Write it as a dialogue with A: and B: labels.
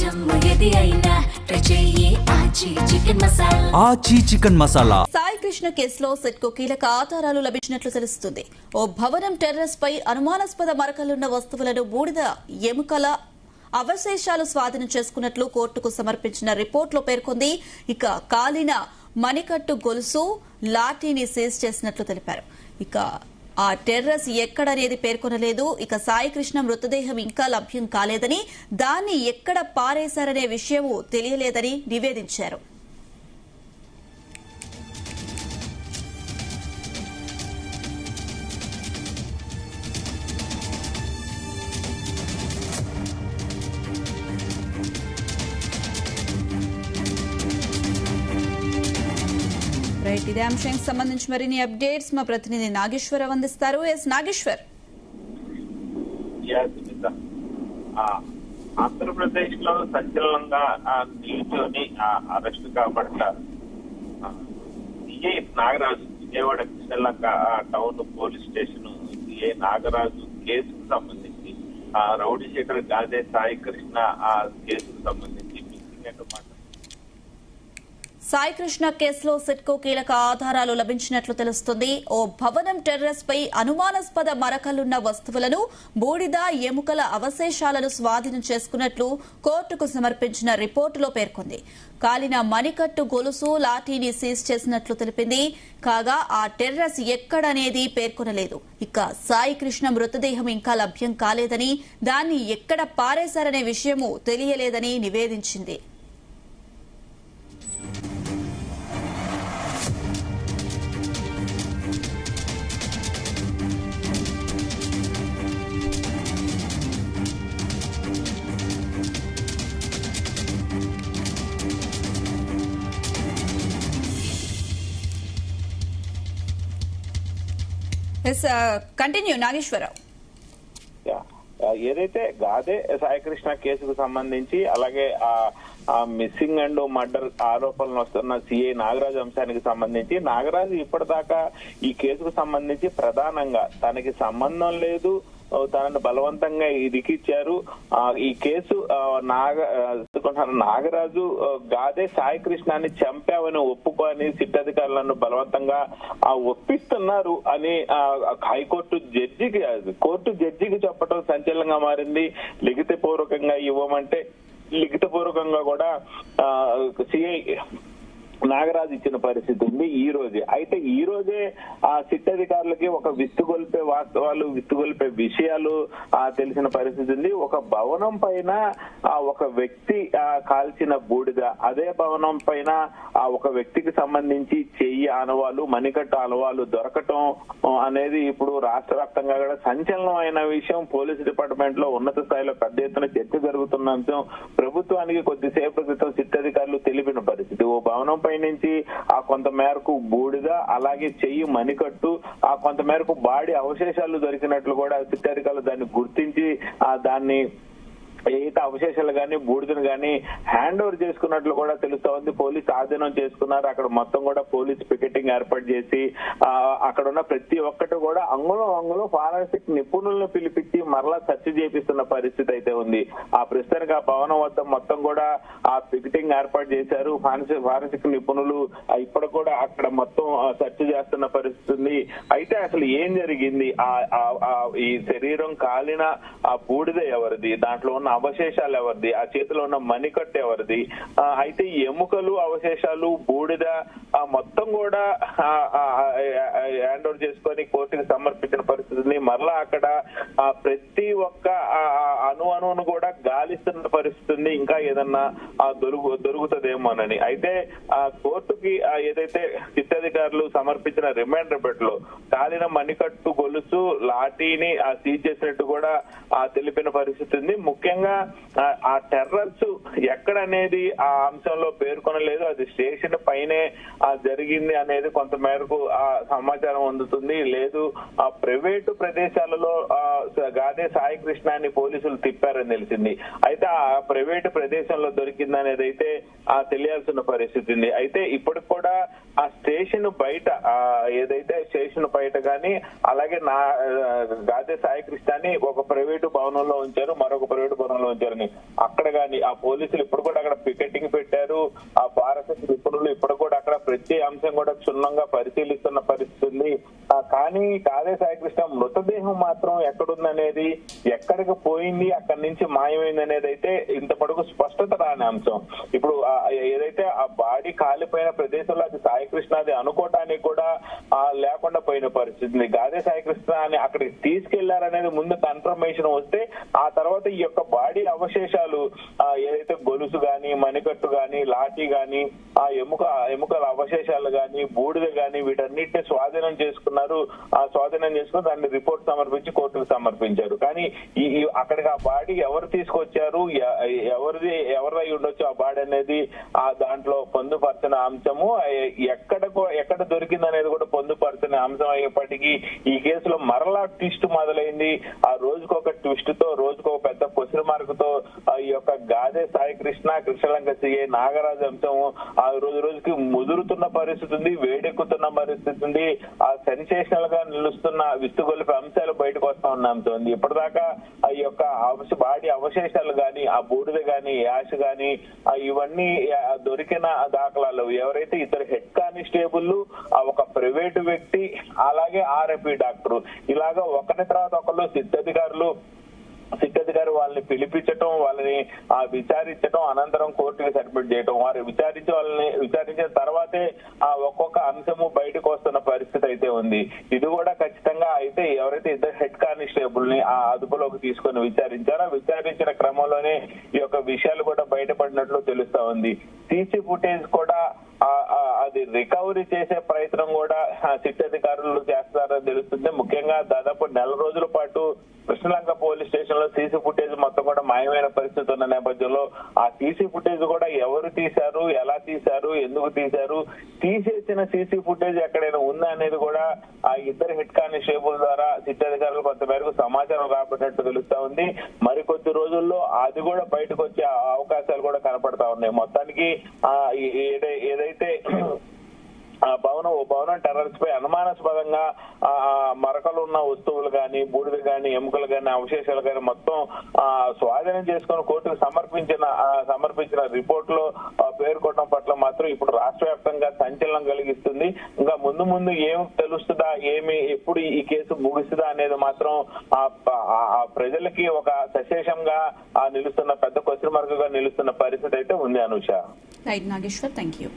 A: ఆచి చికెన్ మసాలా.
B: సాయి కృష్ణ కేసులో సెట్కు కీలక ఆధారాలు లభించినట్లు తెలుస్తుంది. ఓ భవనం టెర్రస్ పై అనుమానాస్పద మరకలున్న వస్తువులను బూడిద ఎముకల అవశేషాలు స్వాధీనం చేసుకున్నట్లు కోర్టుకు సమర్పించిన రిపోర్టులో పేర్కొంది. ఇక కాలిన మణికట్టు గొలుసు లాఠీని సీజ్ చేసినట్లు తెలిపారు. ఇక ఆ టెర్రస్ ఎక్కడనేది పేర్కొనలేదు. ఇక సాయి కృష్ణ మృతదేహం ఇంకా లభ్యం కాలేదని, దాన్ని ఎక్కడ పారేశారనే విషయం తెలియలేదని నివేదించారు. ఇదే అంశానికి సంబంధించి మరిన్ని అప్డేట్స్ మా ప్రతినిధి నాగేశ్వర్ అందిస్తారు. ఎస్ నాగేశ్వర్.
C: ఆంధ్రప్రదేశ్ లో సంచలనంగా నిలిచొని అరెస్ట్ కాబట్ట CI Nagaraju Vijayawada Krishnalanka town police station CI Nagaraju కేసుకు సంబంధించి రౌడీ శేఖర్ గాదే సాయి కృష్ణ ఆ కేసుకు సంబంధించి మిస్సింగ్
B: సాయి కృష్ణ కేసులో సెట్కు కీలక ఆధారాలు లభించినట్లు తెలుస్తుంది. ఓ భవనం టెర్రస్ పై అనుమానాస్పద మరకలున్న వస్తువులను, బూడిద ఎముకల అవశేషాలను స్వాధీనం చేసుకున్నట్లు కోర్టుకు సమర్పించిన రిపోర్టులో పేర్కొంది. కాలిన మణికట్టు గొలుసు లాఠీని సీజ్ చేసినట్లు తెలిపింది. కాగా ఆ టెర్రస్ ఎక్కడనేది పేర్కొనలేదు. ఇక సాయి కృష్ణ మృతదేహం ఇంకా లభ్యం కాలేదని, దాన్ని ఎక్కడ పారేశారనే విషయమూ తెలియలేదని నివేదించింది. కంటిన్యూ నాగేశ్వరరావు.
C: ఏదైతే గాదే సాయికృష్ణ కేసుకు సంబంధించి అలాగే ఆ మిస్సింగ్ అండ్ మర్డర్ ఆరోపణలు వస్తున్న సిఐ నాగరాజు అంశానికి సంబంధించి నాగరాజు ఇప్పటిదాకా ఈ కేసుకు సంబంధించి ప్రధానంగా తనకి సంబంధం లేదు, తనను బలవంతంగా ఇరికిచ్చారు, ఈ కేసు నాగరాజు గాదే సాయి కృష్ణాన్ని చంపావని ఒప్పుకొని సిట్ అధికారులను బలవంతంగా ఒప్పిస్తున్నారు అని కోర్టు జడ్జికి చెప్పడం సంచలనంగా మారింది. లిఖితపూర్వకంగా ఇవ్వమంటే లిఖితపూర్వకంగా కూడా సిఐ నాగరాజు ఇచ్చిన పరిస్థితి ఉంది ఈ రోజే. అయితే ఈ రోజే ఆ సిట్ అధికారులకి ఒక విస్తుగొల్పే వాస్తవాలు, విస్తుగొల్పే విషయాలు తెలిసిన పరిస్థితి ఉంది. ఒక భవనం పైన ఒక వ్యక్తి కాల్చిన బూడిద, అదే భవనం పైన ఒక వ్యక్తికి సంబంధించి చెయ్యి ఆనవాలు, మణికట్టు ఆనవాలు దొరకటం అనేది ఇప్పుడు రాష్ట్ర వ్యాప్తంగా కూడా సంచలనమైన విషయం. పోలీసు డిపార్ట్మెంట్ లో ఉన్నత స్థాయిలో పెద్ద ఎత్తున చర్చ జరుగుతున్న అంశం. ప్రభుత్వానికి కొద్దిసేపు క్రితం సిట్ అధికారులు తెలిపిన పరిస్థితి. ఓ భవనం నుంచి ఆ కొంత మేరకు బూడిద, అలాగే చెయ్యి మణికట్టు, ఆ కొంత మేరకు బాడీ అవశేషాలు దొరికినట్లు కూడా సిట్ అధికారులు దాన్ని గుర్తించి దాన్ని ఏదైతే అవశేషాలు గానీ బూడిదను గానీ హ్యాండ్ ఓవర్ చేసుకున్నట్లు కూడా తెలుస్తా ఉంది. పోలీసు ఆధీనం చేసుకున్నారు. అక్కడ మొత్తం కూడా పోలీసు పికెటింగ్ ఏర్పాటు చేసి అక్కడ ఉన్న ప్రతి ఒక్కటి కూడా అంగుళం ఫారెన్సిక్ నిపుణులను పిలిపించి మరలా సెర్చ్ చేపిస్తున్న పరిస్థితి అయితే ఉంది. ఆ ప్రస్తుతానికి ఆ భవనం వద్ద మొత్తం కూడా ఆ పికెటింగ్ ఏర్పాటు చేశారు. ఫారెన్సిక్ నిపుణులు ఇప్పుడు కూడా అక్కడ మొత్తం సెర్చ్ చేస్తున్న పరిస్థితి ఉంది. అయితే అసలు ఏం జరిగింది, ఈ శరీరం కాలిన ఆ బూడిద ఎవరిది, దాంట్లో ఉన్న అవశేషాలు ఎవరిది, ఆ చేతిలో ఉన్న మణికట్టు ఎవరిది, అయితే ఎముకలు, అవశేషాలు, బూడిద మొత్తం కూడా హ్యాండ్ ఓవర్ చేసుకొని కోర్టుకి సమర్పించిన పరిస్థితిని మరలా అక్కడ ప్రతి ఒక్క అణువును కూడా గాలిస్తున్న పరిస్థితి ఉంది. ఇంకా ఏదన్నా దొరుకుతుందేమోనని. అయితే కోర్టుకి ఏదైతే చిత్తాధికారులు సమర్పించిన రిమాండ్ రిపోర్ట్ లో కాలిన మణికట్టు గొలుసు లాఠీని సీజ్ చేసినట్టు కూడా తెలిపిన పరిస్థితి ఉంది. ముఖ్యంగా ఆ టెర్రర్స్ ఎక్కడనేది ఆ అంశంలో పేర్కొనలేదు. అది స్టేషన్ పైనే జరిగింది అనేది కొంత మేరకు సమాచారం అందుతుంది. లేదు ఆ ప్రైవేటు ప్రదేశాలలో గాదే సాయి కృష్ణాన్ని పోలీసులు తిప్పారని తెలిసింది. అయితే ఆ ప్రైవేటు ప్రదేశంలో దొరికింది అనేది అయితే తెలియాల్సిన పరిస్థితి ఉంది. అయితే ఇప్పటికి కూడా ఆ స్టేషన్ బయట ఏదైతే స్టేషన్ బయట గానీ అలాగే గాదే సాయి కృష్ణాన్ని ఒక ప్రైవేటు భవనంలో ఉంచారు, మరొక ప్రైవేటు భవనం ఆవరణలో ఉంచారని. అక్కడ గాని ఆ పోలీసులు ఇప్పుడు కూడా అక్కడ పికెటింగ్ పెట్టారు. ఆ భారత నిపుణులు ఇప్పుడు కూడా అక్కడ ప్రతి అంశం కూడా క్షుణ్ణంగా పరిశీలిస్తున్న పరిస్థితి ఉంది. కానీ కాదే సాయికృష్ణ మృతదేహం మాత్రం ఎక్కడుందనేది, ఎక్కడికి పోయింది, అక్కడి నుంచి మాయమైంది అనేది అయితే ఇంత పొడుగు స్పష్టత రాని అంశం. ఇప్పుడు ఏదైతే ఆ బాడీ కాలిపోయిన ప్రదేశంలో అది సాయికృష్ణది అనుకోవటానికి కూడా లేకుండా పోయిన పరిస్థితి. గాదే సాయికృష్ణ అని అక్కడికి తీసుకెళ్లారనేది ముందు కన్ఫర్మేషన్ వస్తే ఆ తర్వాత ఈ యొక్క బాడీ అవశేషాలు ఏదైతే గొలుసు గాని, మణికట్టు గాని, లాఠీ గాని, ఆ ఎముకల అవశేషాలు గాని, బూడిద గాని వీటన్నిటిని స్వాధీనం చేసుకున్నారు. ఆ స్వాధీనం చేసుకుని దాన్ని రిపోర్ట్ సమర్పించి కోర్టుకు సమర్పించారు. కానీ అక్కడికి ఆ బాడీ ఎవరు తీసుకొచ్చారు, ఎవరిదై ఉండొచ్చు ఆ బాడీ అనేది ఆ దాంట్లో పొందుపరచిన అంశము, ఎక్కడ దొరికింది అనేది కూడా పొందుపరచిన అంశం అయ్యేప్పటికీ ఈ కేసులో మరలా ట్విస్ట్ మొదలైంది. ఆ రోజుకొక ట్విస్ట్ తో, రోజుకొక పెద్ద క్వశ్చన్ మార్క్ తో ఈ యొక్క గాదే సాయికృష్ణ, కృష్ణలంక సిఐ నాగరాజు అంశము ఆ రోజుకి ముదురుతున్న పరిస్థితి ఉంది, వేడెక్కుతున్న పరిస్థితి ఉంది. ఆ సెన్సేషనల్ గా నిలుస్తున్న విస్తుగొలిపే అంశాలు బయటకు వస్తా ఉన్న అంశం ఉంది. ఇప్పటిదాకా ఈ యొక్క బాడీ అవశేషాలు గాని, ఆ బూడిద గాని, యాష్ గాని ఇవన్నీ దొరికిన దాఖలాలు ఎవరైతే ఇద్దరు హెడ్ కానిస్టేబుల్, ఒక ప్రైవేటు వ్యక్తి, అలాగే ఆర్ఎంపీ డాక్టర్, ఇలాగా ఒకరి తర్వాత ఒకళ్ళు సిట్ అధికారి వాళ్ళని పిలిపించటం, వాళ్ళని విచారించడం, అనంతరం కోర్టుకి సబ్మిట్ చేయటం. వారు విచారించిన తర్వాతే ఒక్కొక్క అంశము బయటకు వస్తున్న పరిస్థితి అయితే ఉంది. ఇది కూడా ఖచ్చితంగా అయితే ఎవరైతే ఇద్దరు హెడ్ కానిస్టేబుల్ ని ఆ అదుపులోకి తీసుకొని విచారించిన క్రమంలోనే ఈ యొక్క విషయాలు కూడా బయటపడినట్లు తెలుస్తా ఉంది. సీసీ ఫుటేజ్ కూడా అది రికవరీ చేసే ప్రయత్నం కూడా సిట్ అధికారులు చేస్తారని తెలుస్తుంది. ముఖ్యంగా దాదాపు 4 రోజుల పాటు కృష్ణలంక పోలీస్ స్టేషన్ లో సీసీ ఫుటేజ్ మొత్తం కూడా మాయమైన పరిస్థితి ఉన్న నేపథ్యంలో ఆ సీసీ ఫుటేజ్ కూడా ఎవరు తీశారు, ఎలా తీశారు, ఎందుకు తీశారు, తీసేసిన సీసీ ఫుటేజ్ ఎక్కడైనా ఉందా అనేది కూడా ఆ ఇద్దరు హెడ్ కానిస్టేబుల్ ద్వారా సిట్ అధికారులు కొంత మేరకు సమాచారం రాబట్టినట్టు తెలుస్తా ఉంది. మరికొద్ది రోజుల్లో అది కూడా బయటకు వచ్చే అవకాశాలు కూడా కనపడతా ఉన్నాయి. మొత్తానికి ఏదైతే భవనం టెర్రస్ పై అనుమానాస్పదంగా మరకలు ఉన్న వస్తువులు గాని, బూడిద గాని, ఎముకలు గాని, అవశేషాలు గాని మొత్తం స్వాధీనం చేసుకుని కోర్టుకు సమర్పించిన రిపోర్ట్ లో పేర్కొనడం పట్ల మాత్రం ఇప్పుడు రాష్ట్ర వ్యాప్తంగా సంచలనం కలిగిస్తుంది. ఇంకా ముందు ఏం తెలుస్తుందా, ఎప్పుడు ఈ కేసు ముగుస్తుందా అనేది మాత్రం ప్రజలకి ఒక సశేషంగా నిలుస్తున్న పెద్ద క్వశ్చన్ మార్క్ గా నిలుస్తున్న పరిస్థితి అయితే ఉంది. Anusha.
B: Right Nageshwar, thank you.